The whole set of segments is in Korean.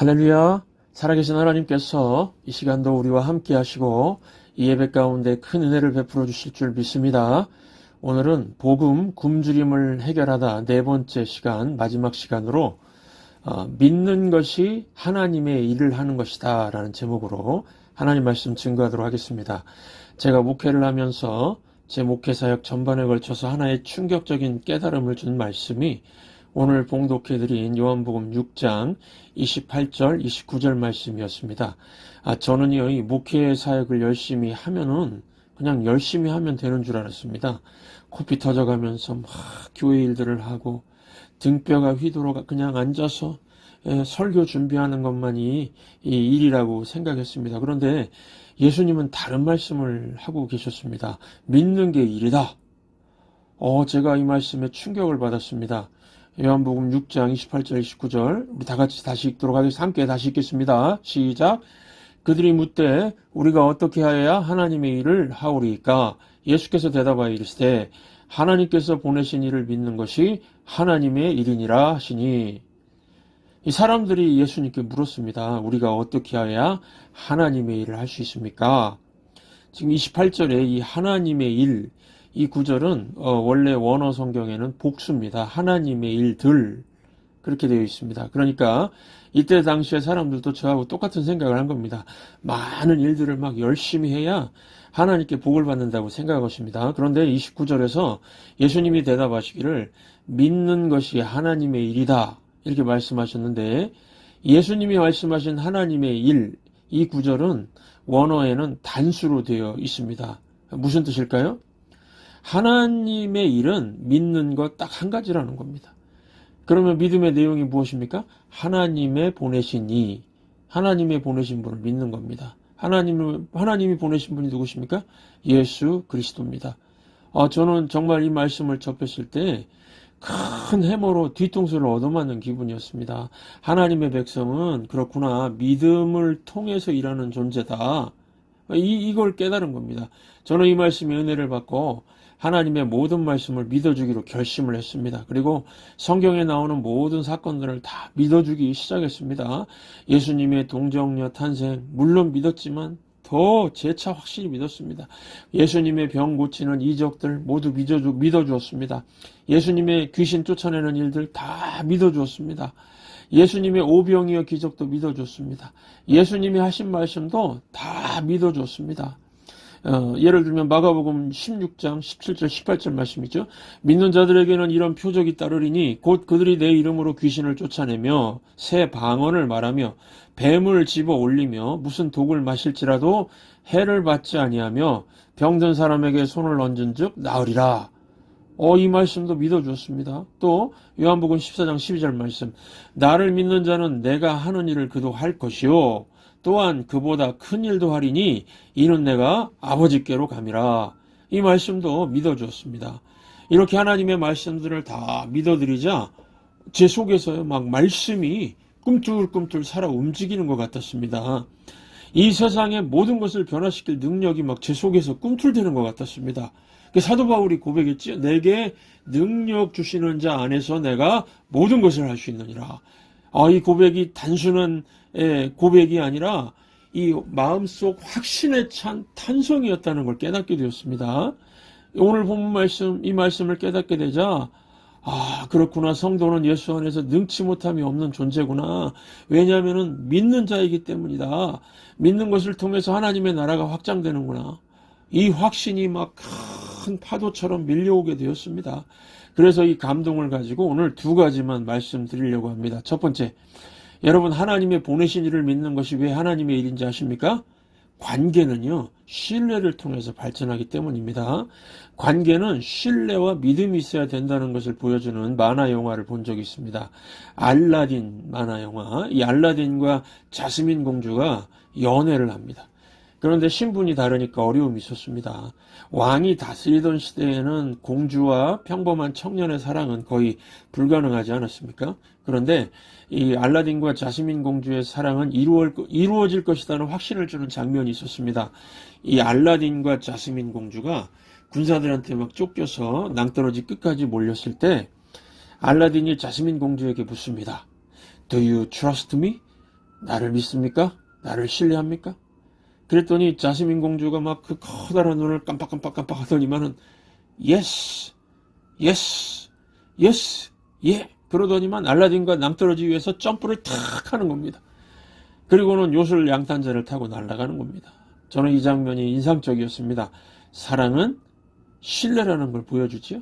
할렐루야. 살아계신 하나님께서 이 시간도 우리와 함께 하시고 이 예배 가운데 큰 은혜를 베풀어 주실 줄 믿습니다. 오늘은 복음 굶주림을 해결하다 네 번째 시간, 마지막 시간으로 믿는 것이 하나님의 일을 하는 것이다 라는 제목으로 하나님 말씀 증거하도록 하겠습니다. 제가 목회를 하면서 제 목회 사역 전반에 걸쳐서 하나의 충격적인 깨달음을 준 말씀이 오늘 봉독해드린 요한복음 6장 28절, 29절 말씀이었습니다. 저는요, 이 목회 사역을 열심히 하면은 그냥 열심히 하면 되는 줄 알았습니다. 코피 터져가면서 막 교회 일들을 하고 등뼈가 휘도록 그냥 앉아서 설교 준비하는 것만이 이 일이라고 생각했습니다. 그런데 예수님은 다른 말씀을 하고 계셨습니다. 믿는 게 일이다. 제가 이 말씀에 충격을 받았습니다. 요한복음 6장 28절 29절 우리 다 같이 다시 읽도록 하겠습니다. 함께 다시 읽겠습니다. 시작. 그들이 묻되 우리가 어떻게 하여야 하나님의 일을 하오리까? 예수께서 대답하여 이르시되 하나님께서 보내신 일을 믿는 것이 하나님의 일이니라 하시니. 이 사람들이 예수님께 물었습니다. 우리가 어떻게 하여야 하나님의 일을 할 수 있습니까? 지금 28절에 이 하나님의 일, 이 구절은 원래 원어 성경에는 복수입니다. 하나님의 일들 그렇게 되어 있습니다. 그러니까 이때 당시에 사람들도 저하고 똑같은 생각을 한 겁니다. 많은 일들을 막 열심히 해야 하나님께 복을 받는다고 생각한 것입니다. 그런데 29절에서 예수님이 대답하시기를 믿는 것이 하나님의 일이다 이렇게 말씀하셨는데, 예수님이 말씀하신 하나님의 일, 이 구절은 원어에는 단수로 되어 있습니다. 무슨 뜻일까요? 하나님의 일은 믿는 것 딱 한 가지라는 겁니다. 그러면 믿음의 내용이 무엇입니까? 하나님의 보내신 이, 하나님의 보내신 분을 믿는 겁니다. 하나님이 보내신 분이 누구십니까? 예수 그리스도입니다. 저는 정말 이 말씀을 접했을 때 큰 해머로 뒤통수를 얻어맞는 기분이었습니다. 하나님의 백성은 그렇구나, 믿음을 통해서 일하는 존재다. 이걸 깨달은 겁니다. 저는 이 말씀의 은혜를 받고 하나님의 모든 말씀을 믿어주기로 결심을 했습니다. 그리고 성경에 나오는 모든 사건들을 다 믿어주기 시작했습니다. 예수님의 동정녀 탄생 물론 믿었지만 더 재차 확실히 믿었습니다. 예수님의 병 고치는 이적들 모두 믿어주었습니다. 예수님의 귀신 쫓아내는 일들 다 믿어주었습니다. 예수님의 오병이어 기적도 믿어줬습니다. 예수님이 하신 말씀도 다 믿어줬습니다. 예를 들면 마가복음 16장 17절 18절 말씀이죠. 믿는 자들에게는 이런 표적이 따르리니 곧 그들이 내 이름으로 귀신을 쫓아내며 새 방언을 말하며 뱀을 집어 올리며 무슨 독을 마실지라도 해를 받지 아니하며 병든 사람에게 손을 얹은 즉 나으리라. 이 말씀도 믿어주었습니다. 또 요한복음 14장 12절 말씀, 나를 믿는 자는 내가 하는 일을 그도 할 것이요 또한 그보다 큰 일도 하리니 이는 내가 아버지께로 감이라. 이 말씀도 믿어주었습니다. 이렇게 하나님의 말씀들을 다 믿어드리자 제 속에서 막 말씀이 꿈틀꿈틀 살아 움직이는 것 같았습니다. 이 세상의 모든 것을 변화시킬 능력이 막 제 속에서 꿈틀대는 것 같았습니다. 사도 바울이 고백했지요. 내게 능력 주시는 자 안에서 내가 모든 것을 할 수 있느니라. 이 고백이 단순한 고백이 아니라 이 마음속 확신에 찬 탄성이었다는 걸 깨닫게 되었습니다. 오늘 본문 말씀, 이 말씀을 깨닫게 되자 그렇구나, 성도는 예수 안에서 능치 못함이 없는 존재구나. 왜냐하면 믿는 자이기 때문이다. 믿는 것을 통해서 하나님의 나라가 확장되는구나. 이 확신이 막 큰 파도처럼 밀려오게 되었습니다. 그래서 이 감동을 가지고 오늘 두 가지만 말씀드리려고 합니다. 첫 번째, 여러분, 하나님의 보내신 일을 믿는 것이 왜 하나님의 일인지 아십니까? 관계는요, 신뢰를 통해서 발전하기 때문입니다. 관계는 신뢰와 믿음이 있어야 된다는 것을 보여주는 만화 영화를 본 적이 있습니다. 알라딘 만화 영화. 이 알라딘과 자스민 공주가 연애를 합니다. 그런데 신분이 다르니까 어려움이 있었습니다. 왕이 다스리던 시대에는 공주와 평범한 청년의 사랑은 거의 불가능하지 않았습니까? 그런데 이 알라딘과 자스민 공주의 사랑은 이루어질 것이라는 확신을 주는 장면이 있었습니다. 이 알라딘과 자스민 공주가 군사들한테 막 쫓겨서 낭떠러지 끝까지 몰렸을 때 알라딘이 자스민 공주에게 묻습니다. Do you trust me? 나를 믿습니까? 나를 신뢰합니까? 그랬더니 자스민 공주가 막 그 커다란 눈을 깜빡깜빡 하더니만은 예스, 예스, 예스, 예. 그러더니만 알라딘과 낭떠러지 위에서 점프를 탁 하는 겁니다. 그리고는 요술 양탄자를 타고 날아가는 겁니다. 저는 이 장면이 인상적이었습니다. 사랑은 신뢰라는 걸 보여주지요.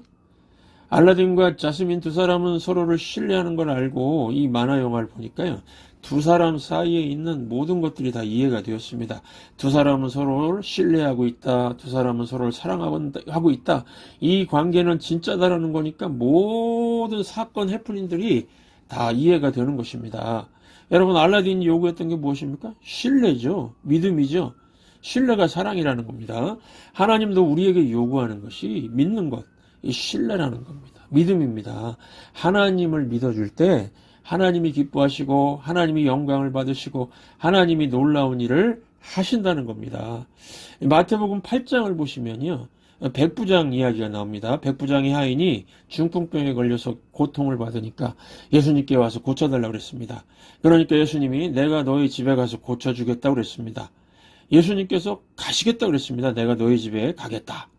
알라딘과 자스민 두 사람은 서로를 신뢰하는 걸 알고 이 만화 영화를 보니까요. 두 사람 사이에 있는 모든 것들이 다 이해가 되었습니다. 두 사람은 서로를 신뢰하고 있다. 두 사람은 서로를 사랑하고 있다. 이 관계는 진짜다라는 거니까 모든 사건 해프닝들이 다 이해가 되는 것입니다. 여러분, 알라딘이 요구했던 게 무엇입니까? 신뢰죠. 믿음이죠. 신뢰가 사랑이라는 겁니다. 하나님도 우리에게 요구하는 것이 믿는 것, 이 신뢰라는 겁니다. 믿음입니다. 하나님을 믿어줄 때 하나님이 기뻐하시고 하나님이 영광을 받으시고 하나님이 놀라운 일을 하신다는 겁니다. 마태복음 8장을 보시면요. 백부장 이야기가 나옵니다. 백부장의 하인이 중풍병에 걸려서 고통을 받으니까 예수님께 와서 고쳐달라고 그랬습니다. 그러니까 예수님이 내가 너희 집에 가서 고쳐주겠다고 그랬습니다. 예수님께서 가시겠다고 그랬습니다. 내가 너희 집에 가겠다.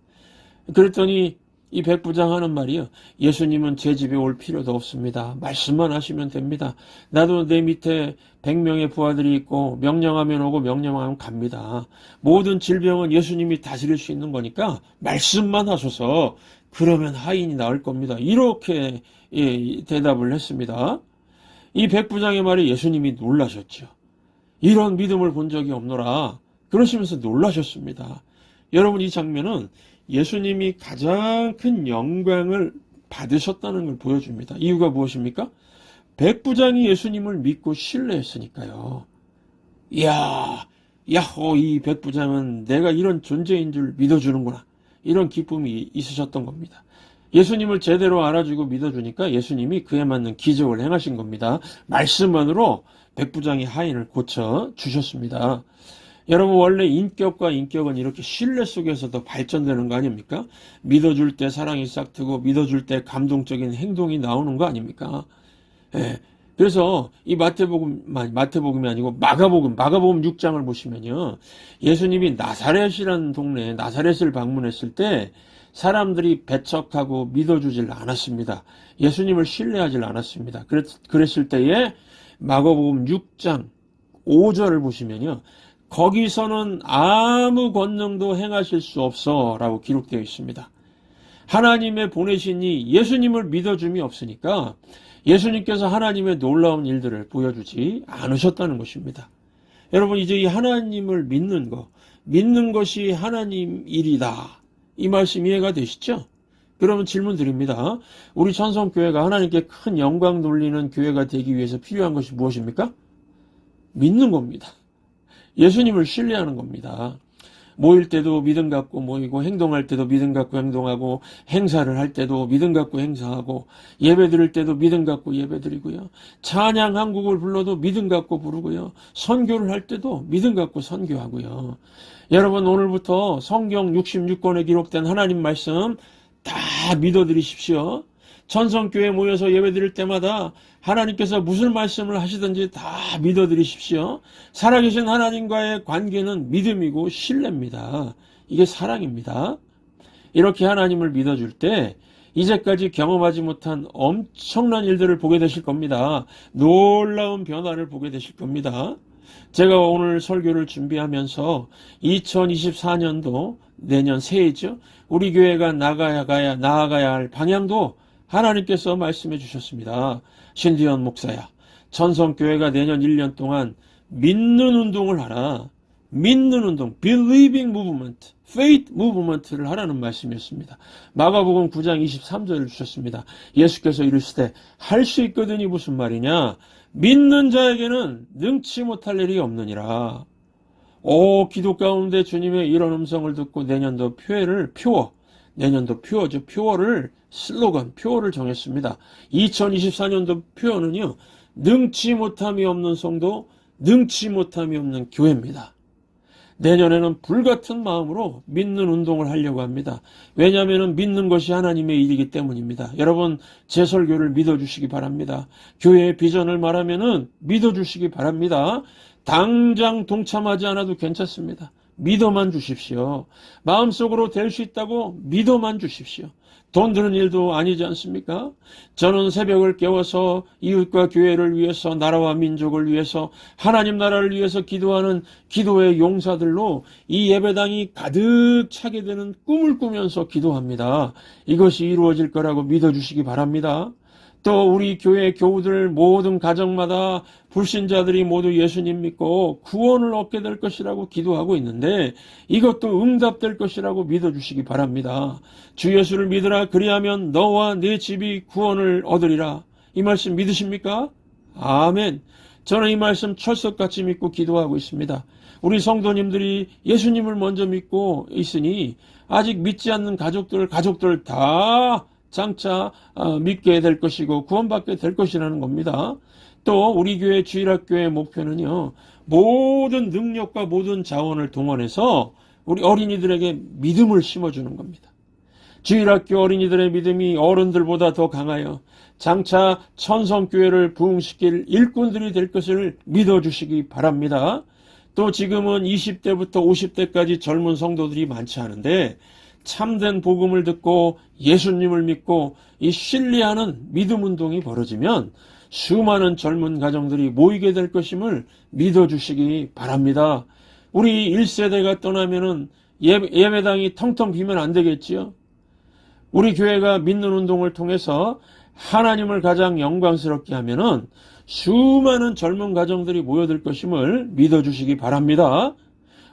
그랬더니 이 백부장 하는 말이요. 예수님은 제 집에 올 필요도 없습니다. 말씀만 하시면 됩니다. 나도 내 밑에 100명의 부하들이 있고 명령하면 오고 명령하면 갑니다. 모든 질병은 예수님이 다스릴 수 있는 거니까 말씀만 하셔서 그러면 하인이 나을 겁니다. 이렇게 대답을 했습니다. 이 백부장의 말에 예수님이 놀라셨죠. 이런 믿음을 본 적이 없노라. 그러시면서 놀라셨습니다. 여러분, 이 장면은 예수님이 가장 큰 영광을 받으셨다는 걸 보여줍니다. 이유가 무엇입니까? 백부장이 예수님을 믿고 신뢰했으니까요. 이야, 야호, 이 백부장은 내가 이런 존재인 줄 믿어주는구나. 이런 기쁨이 있으셨던 겁니다. 예수님을 제대로 알아주고 믿어주니까 예수님이 그에 맞는 기적을 행하신 겁니다. 말씀만으로 백부장의 하인을 고쳐 주셨습니다. 여러분, 원래 인격과 인격은 이렇게 신뢰 속에서도 발전되는 거 아닙니까? 믿어줄 때 사랑이 싹트고 믿어줄 때 감동적인 행동이 나오는 거 아닙니까? 예. 그래서 이 마태복음이 아니고 마가복음 6장을 보시면요. 예수님이 나사렛이라는 동네에 나사렛을 방문했을 때 사람들이 배척하고 믿어주질 않았습니다. 예수님을 신뢰하질 않았습니다. 그랬을 때에 마가복음 6장 5절을 보시면요. 거기서는 아무 권능도 행하실 수 없어 라고 기록되어 있습니다. 하나님의 보내신 이 예수님을 믿어줌이 없으니까 예수님께서 하나님의 놀라운 일들을 보여주지 않으셨다는 것입니다. 여러분, 이제 이 하나님을 믿는 것이 하나님 일이다. 이 말씀 이해가 되시죠? 그러면 질문 드립니다. 우리 천성교회가 하나님께 큰 영광 돌리는 교회가 되기 위해서 필요한 것이 무엇입니까? 믿는 겁니다. 예수님을 신뢰하는 겁니다. 모일 때도 믿음 갖고 모이고 행동할 때도 믿음 갖고 행동하고 행사를 할 때도 믿음 갖고 행사하고 예배 드릴 때도 믿음 갖고 예배 드리고요. 찬양 한 곡을 불러도 믿음 갖고 부르고요. 선교를 할 때도 믿음 갖고 선교하고요. 여러분, 오늘부터 성경 66권에 기록된 하나님 말씀 다 믿어드리십시오. 천성교회 모여서 예배드릴 때마다 하나님께서 무슨 말씀을 하시든지 다 믿어드리십시오. 살아계신 하나님과의 관계는 믿음이고 신뢰입니다. 이게 사랑입니다. 이렇게 하나님을 믿어줄 때 이제까지 경험하지 못한 엄청난 일들을 보게 되실 겁니다. 놀라운 변화를 보게 되실 겁니다. 제가 오늘 설교를 준비하면서 2024년도 내년 새해죠. 우리 교회가 나아가야 할 방향도 하나님께서 말씀해 주셨습니다. 신두현 목사야, 천성교회가 내년 1년 동안 믿는 운동을 하라. 믿는 운동, believing movement, faith movement를 하라는 말씀이었습니다. 마가복음 9장 23절을 주셨습니다. 예수께서 이르시되 할 수 있거든이 무슨 말이냐? 믿는 자에게는 능치 못할 일이 없느니라. 기도 가운데 주님의 이런 음성을 듣고 내년도 표어를 슬로건, 표어를 정했습니다. 2024년도 표어는요, 능치 못함이 없는 성도, 능치 못함이 없는 교회입니다. 내년에는 불같은 마음으로 믿는 운동을 하려고 합니다. 왜냐하면 믿는 것이 하나님의 일이기 때문입니다. 여러분, 제 설교를 믿어주시기 바랍니다. 교회의 비전을 말하면 믿어주시기 바랍니다. 당장 동참하지 않아도 괜찮습니다. 믿어만 주십시오. 마음속으로 될 수 있다고 믿어만 주십시오. 돈 드는 일도 아니지 않습니까? 저는 새벽을 깨워서 이웃과 교회를 위해서, 나라와 민족을 위해서, 하나님 나라를 위해서 기도하는 기도의 용사들로 이 예배당이 가득 차게 되는 꿈을 꾸면서 기도합니다. 이것이 이루어질 거라고 믿어주시기 바랍니다. 또 우리 교회 교우들 모든 가정마다 불신자들이 모두 예수님 믿고 구원을 얻게 될 것이라고 기도하고 있는데, 이것도 응답될 것이라고 믿어주시기 바랍니다. 주 예수를 믿으라, 그리하면 너와 네 집이 구원을 얻으리라. 이 말씀 믿으십니까? 아멘. 저는 이 말씀 철석같이 믿고 기도하고 있습니다. 우리 성도님들이 예수님을 먼저 믿고 있으니 아직 믿지 않는 가족들 다 장차 믿게 될 것이고 구원받게 될 것이라는 겁니다. 또 우리 교회 주일학교의 목표는요, 모든 능력과 모든 자원을 동원해서 우리 어린이들에게 믿음을 심어주는 겁니다. 주일학교 어린이들의 믿음이 어른들보다 더 강하여 장차 천성교회를 부흥시킬 일꾼들이 될 것을 믿어주시기 바랍니다. 또 지금은 20대부터 50대까지 젊은 성도들이 많지 않은데, 참된 복음을 듣고 예수님을 믿고 이 신뢰하는 믿음 운동이 벌어지면 수많은 젊은 가정들이 모이게 될 것임을 믿어주시기 바랍니다. 우리 1세대가 떠나면은 예배당이 텅텅 비면 안 되겠지요. 우리 교회가 믿는 운동을 통해서 하나님을 가장 영광스럽게 하면은 수많은 젊은 가정들이 모여들 것임을 믿어주시기 바랍니다.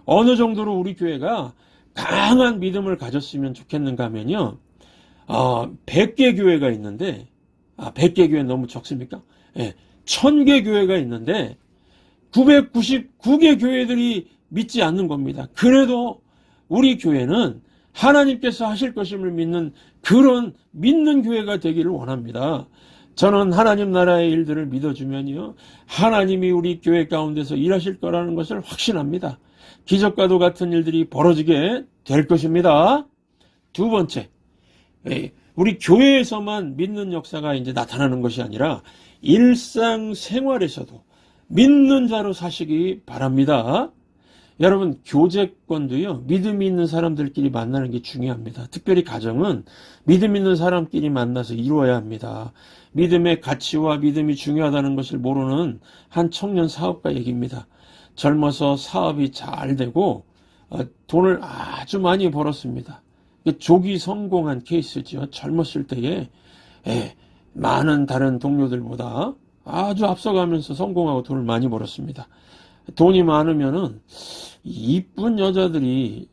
어느 정도로 우리 교회가 강한 믿음을 가졌으면 좋겠는가 하면요, 100개 교회가 있는데, 100개 교회 너무 적습니까? 예, 1000개 교회가 있는데 999개 교회들이 믿지 않는 겁니다. 그래도 우리 교회는 하나님께서 하실 것임을 믿는 그런 믿는 교회가 되기를 원합니다. 저는 하나님 나라의 일들을 믿어주면요, 하나님이 우리 교회 가운데서 일하실 거라는 것을 확신합니다. 기적과도 같은 일들이 벌어지게 될 것입니다. 두 번째, 우리 교회에서만 믿는 역사가 이제 나타나는 것이 아니라 일상생활에서도 믿는 자로 사시기 바랍니다. 여러분, 교제권도요, 믿음 있는 사람들끼리 만나는 게 중요합니다. 특별히 가정은 믿음 있는 사람끼리 만나서 이루어야 합니다. 믿음의 가치와 믿음이 중요하다는 것을 모르는 한 청년 사업가 얘기입니다. 젊어서 사업이 잘 되고 돈을 아주 많이 벌었습니다. 조기 성공한 케이스죠. 젊었을 때에 많은 다른 동료들보다 아주 앞서가면서 성공하고 돈을 많이 벌었습니다. 돈이 많으면은 이쁜 여자들이,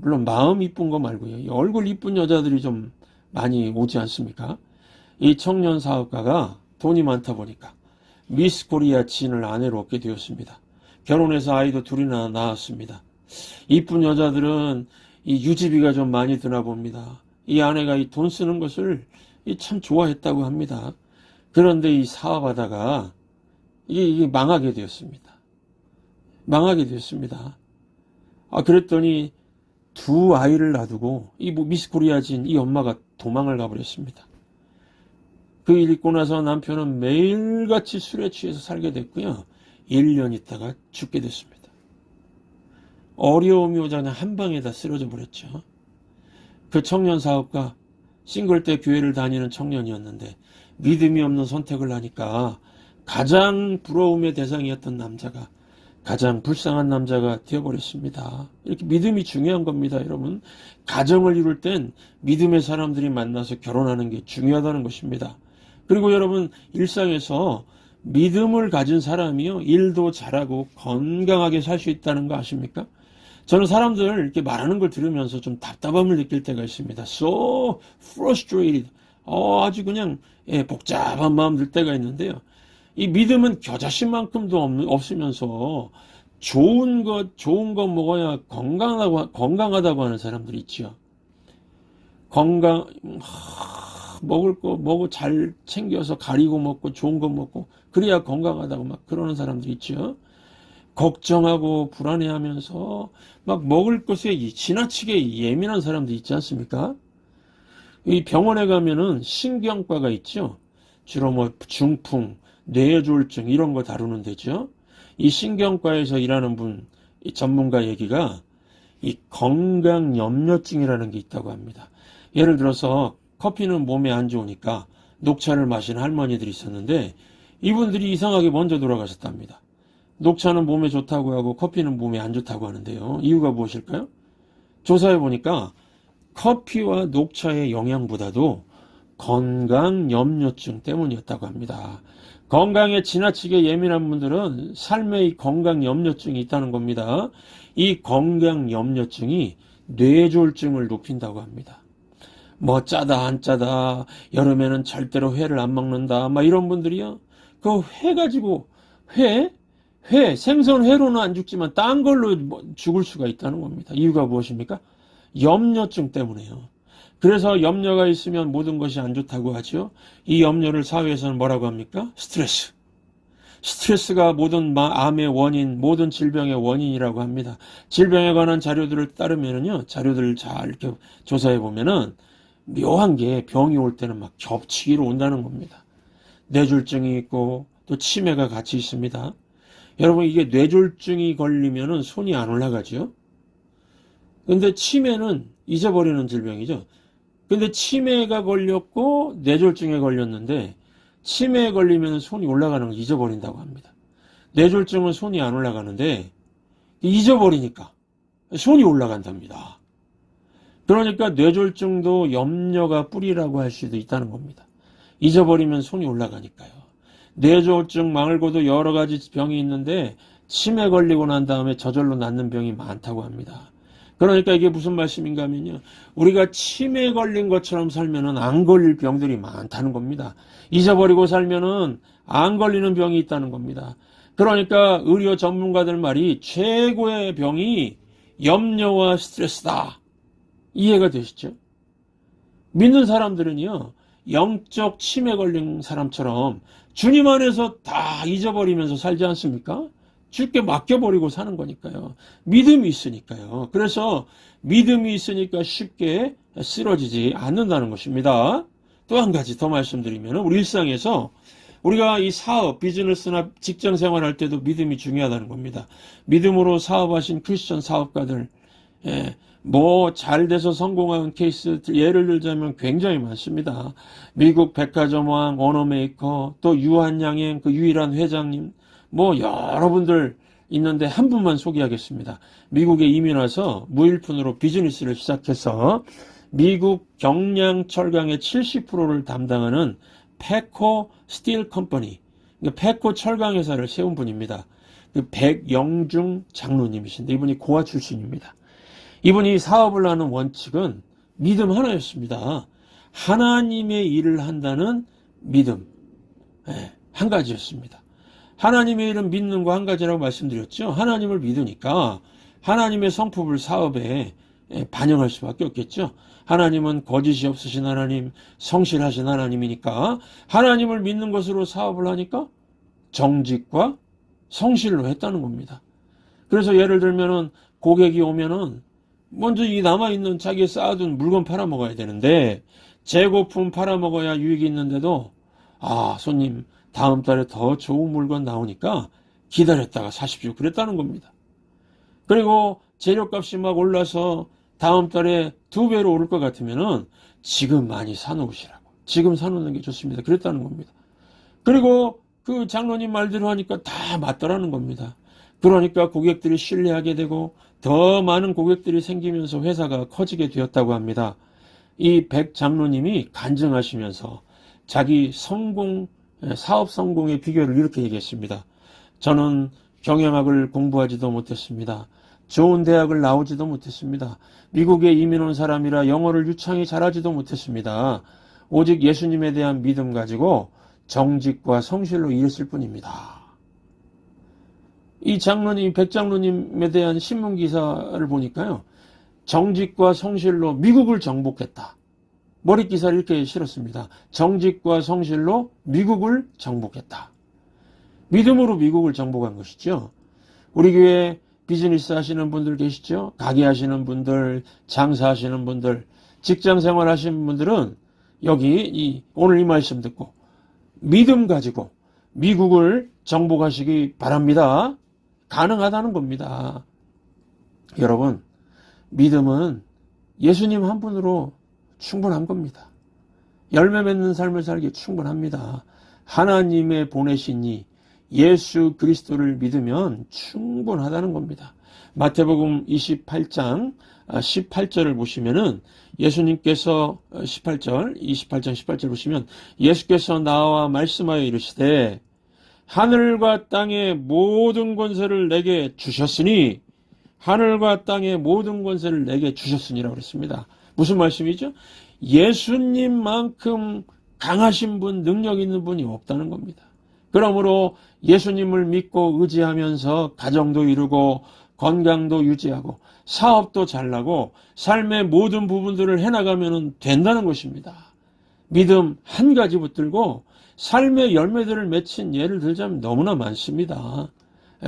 물론 마음 이쁜 거 말고요, 얼굴 이쁜 여자들이 좀 많이 오지 않습니까? 이 청년 사업가가 돈이 많다 보니까 미스 코리아 진을 아내로 얻게 되었습니다. 결혼해서 아이도 둘이나 낳았습니다. 이쁜 여자들은 이 유지비가 좀 많이 드나 봅니다. 이 아내가 이 돈 쓰는 것을 참 좋아했다고 합니다. 그런데 이 사업하다가 이게 망하게 되었습니다. 망하게 되었습니다. 그랬더니 두 아이를 놔두고 이 미스 코리아진 이 엄마가 도망을 가버렸습니다. 그 일 있고 나서 남편은 매일같이 술에 취해서 살게 됐고요. 1년 있다가 죽게 됐습니다. 어려움이 오자니 한 방에 다 쓰러져 버렸죠. 그 청년 사업가, 싱글 때 교회를 다니는 청년이었는데 믿음이 없는 선택을 하니까 가장 부러움의 대상이었던 남자가 가장 불쌍한 남자가 되어버렸습니다. 이렇게 믿음이 중요한 겁니다, 여러분. 가정을 이룰 땐 믿음의 사람들이 만나서 결혼하는 게 중요하다는 것입니다. 그리고 여러분, 일상에서 믿음을 가진 사람이요, 일도 잘하고 건강하게 살 수 있다는 거 아십니까? 저는 사람들 이렇게 말하는 걸 들으면서 좀 답답함을 느낄 때가 있습니다. So frustrated. 아주 그냥 복잡한 마음 들 때가 있는데요. 이 믿음은 겨자씨만큼도 없으면서 좋은 거 먹어야 건강하다고 하는 사람들이 있죠. 먹을 거 잘 챙겨서 가리고 먹고 좋은 거 먹고 그래야 건강하다고 막 그러는 사람들이 있죠. 걱정하고 불안해하면서 막 먹을 것에 지나치게 예민한 사람도 있지 않습니까? 이 병원에 가면은 신경과가 있죠. 주로 뭐 중풍, 뇌졸중 이런 거 다루는 데죠. 이 신경과에서 일하는 분, 이 전문가 얘기가 이 건강염려증이라는 게 있다고 합니다. 예를 들어서 커피는 몸에 안 좋으니까 녹차를 마시는 할머니들이 있었는데 이분들이 이상하게 먼저 돌아가셨답니다. 녹차는 몸에 좋다고 하고 커피는 몸에 안 좋다고 하는데요. 이유가 무엇일까요? 조사해 보니까 커피와 녹차의 영향보다도 건강염려증 때문이었다고 합니다. 건강에 지나치게 예민한 분들은 삶의 건강염려증이 있다는 겁니다. 이 건강염려증이 뇌졸중을 높인다고 합니다. 뭐 짜다 안 짜다, 여름에는 절대로 회를 안 먹는다, 막 이런 분들이요. 그 회 가지고 생선회로는 안 죽지만 딴 걸로 죽을 수가 있다는 겁니다. 이유가 무엇입니까? 염려증 때문에요. 그래서 염려가 있으면 모든 것이 안 좋다고 하죠. 이 염려를 사회에서는 뭐라고 합니까? 스트레스. 스트레스가 모든 암의 원인, 모든 질병의 원인이라고 합니다. 질병에 관한 자료들을 따르면요, 자료들을 잘 이렇게 조사해 보면은 묘한 게 병이 올 때는 막 겹치기로 온다는 겁니다. 뇌졸중이 있고 또 치매가 같이 있습니다. 여러분, 이게 뇌졸중이 걸리면은 손이 안 올라가죠. 근데 치매는 잊어버리는 질병이죠. 근데 치매가 걸렸고 뇌졸중에 걸렸는데 치매에 걸리면 손이 올라가는 걸 잊어버린다고 합니다. 뇌졸중은 손이 안 올라가는데 잊어버리니까 손이 올라간답니다. 그러니까 뇌졸중도 염려가 뿌리라고 할 수도 있다는 겁니다. 잊어버리면 손이 올라가니까요. 뇌졸중 말고도 여러 가지 병이 있는데 치매 걸리고 난 다음에 저절로 낫는 병이 많다고 합니다. 그러니까 이게 무슨 말씀인가 하면요, 우리가 치매 걸린 것처럼 살면은 안 걸릴 병들이 많다는 겁니다. 잊어버리고 살면은 안 걸리는 병이 있다는 겁니다. 그러니까 의료 전문가들 말이 최고의 병이 염려와 스트레스다. 이해가 되시죠? 믿는 사람들은요, 영적 치매 걸린 사람처럼 주님 안에서 다 잊어버리면서 살지 않습니까? 주께 맡겨버리고 사는 거니까요. 믿음이 있으니까요. 그래서 믿음이 있으니까 쉽게 쓰러지지 않는다는 것입니다. 또 한 가지 더 말씀드리면, 우리 일상에서 우리가 이 사업, 비즈니스나 직장 생활할 때도 믿음이 중요하다는 겁니다. 믿음으로 사업하신 크리스천 사업가들, 뭐 잘 돼서 성공한 케이스 예를 들자면 굉장히 많습니다. 미국 백화점왕, 언어메이커, 또 유한양행 그 유일한 회장님, 뭐 여러분들 있는데 한 분만 소개하겠습니다. 미국에 이민 와서 무일푼으로 비즈니스를 시작해서 미국 경량 철강의 70%를 담당하는 페코 스틸 컴퍼니, 페코 철강 회사를 세운 분입니다. 그 백영중 장로님이신데 이분이 고아 출신입니다. 이분이 사업을 하는 원칙은 믿음 하나였습니다. 하나님의 일을 한다는 믿음, 한 가지였습니다. 하나님의 일은 믿는 거 한 가지라고 말씀드렸죠. 하나님을 믿으니까 하나님의 성품을 사업에 반영할 수밖에 없겠죠. 하나님은 거짓이 없으신 하나님, 성실하신 하나님이니까 하나님을 믿는 것으로 사업을 하니까 정직과 성실로 했다는 겁니다. 그래서 예를 들면은 고객이 오면은 먼저 이 남아있는 자기가 쌓아둔 물건 팔아먹어야 되는데 재고품 팔아먹어야 유익이 있는데도 손님 다음 달에 더 좋은 물건 나오니까 기다렸다가 사십시오 그랬다는 겁니다. 그리고 재료값이 막 올라서 다음 달에 2배로 오를 것 같으면은 지금 많이 사놓으시라고, 지금 사놓는 게 좋습니다 그랬다는 겁니다. 그리고 그 장로님 말대로 하니까 다 맞더라는 겁니다. 그러니까 고객들이 신뢰하게 되고 더 많은 고객들이 생기면서 회사가 커지게 되었다고 합니다. 이 백 장로님이 간증하시면서 자기 사업 성공의 비결을 이렇게 얘기했습니다. 저는 경영학을 공부하지도 못했습니다. 좋은 대학을 나오지도 못했습니다. 미국에 이민 온 사람이라 영어를 유창히 잘하지도 못했습니다. 오직 예수님에 대한 믿음 가지고 정직과 성실로 일했을 뿐입니다. 이 장로님, 백장로님에 대한 신문기사를 보니까요, 정직과 성실로 미국을 정복했다. 머릿기사를 이렇게 실었습니다. 정직과 성실로 미국을 정복했다. 믿음으로 미국을 정복한 것이죠. 우리 교회 비즈니스 하시는 분들 계시죠? 가게 하시는 분들, 장사하시는 분들, 직장 생활 하시는 분들은 여기 오늘 이 말씀 듣고 믿음 가지고 미국을 정복하시기 바랍니다. 가능하다는 겁니다. 여러분, 믿음은 예수님 한 분으로 충분한 겁니다. 열매 맺는 삶을 살기 충분합니다. 하나님의 보내신 이 예수 그리스도를 믿으면 충분하다는 겁니다. 마태복음 28장 18절을 보시면은 예수님께서 28장 18절 보시면 예수께서 나와 말씀하여 이르시되 하늘과 땅의 모든 권세를 내게 주셨으니 하늘과 땅의 모든 권세를 내게 주셨으니라고 그랬습니다. 무슨 말씀이죠? 예수님만큼 강하신 분, 능력 있는 분이 없다는 겁니다. 그러므로 예수님을 믿고 의지하면서 가정도 이루고 건강도 유지하고 사업도 잘나고 삶의 모든 부분들을 해나가면 된다는 것입니다. 믿음 한 가지 붙들고 삶의 열매들을 맺힌 예를 들자면 너무나 많습니다.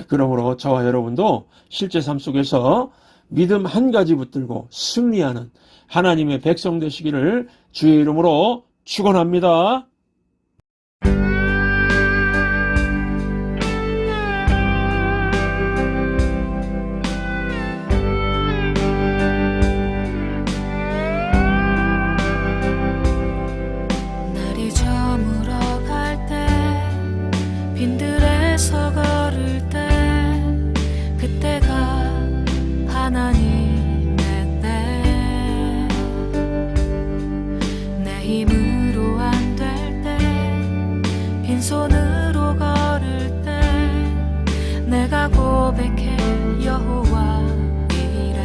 그러므로 저와 여러분도 실제 삶 속에서 믿음 한 가지 붙들고 승리하는 하나님의 백성 되시기를 주의 이름으로 축원합니다. 날이 저물어 갈 때 빈들에서 걸을 때 그때가 하나님의 때 내 힘으로 안 될 때 빈손으로 걸을 때 내가 고백해 여호와 이래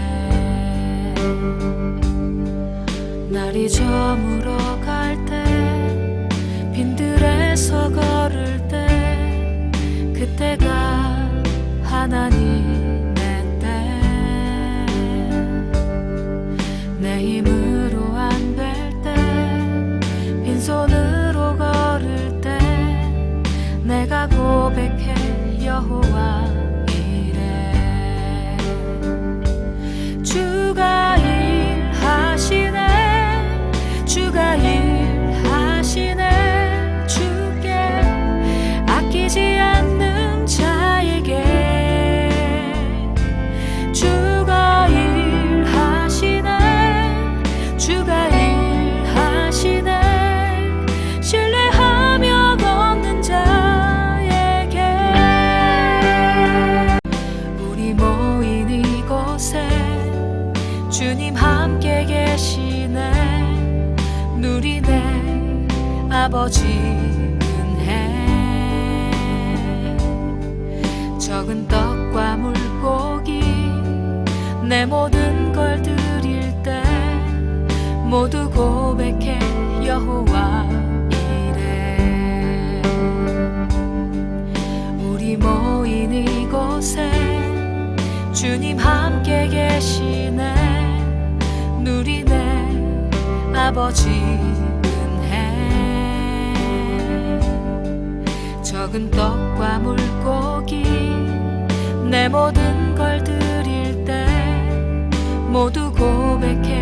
날이 저물어 갈 때 빈들에서 걸을 때 그때가 하나님의 때 내 힘으로 안 될 때 빈손으로 걸을 때 내가 고백해 여호와 이래 주가 일하시네 주가 일하시네 주께 아끼지 않는 자에게 주가 일하시네 주가 일하시네 신뢰하며 걷는 자에게 우리 모인 이곳에 주님 함께 계시네 누리네 아버지 은혜 적은 떡과 물고기 내 모든 걸 드릴 때 모두 고백해 여호와 이래 우리 모인 이곳에 주님 함께 계시네 누리네 아버지 은혜 적은 떡과 물고기 내 모든 걸 드릴 때 모두 고백해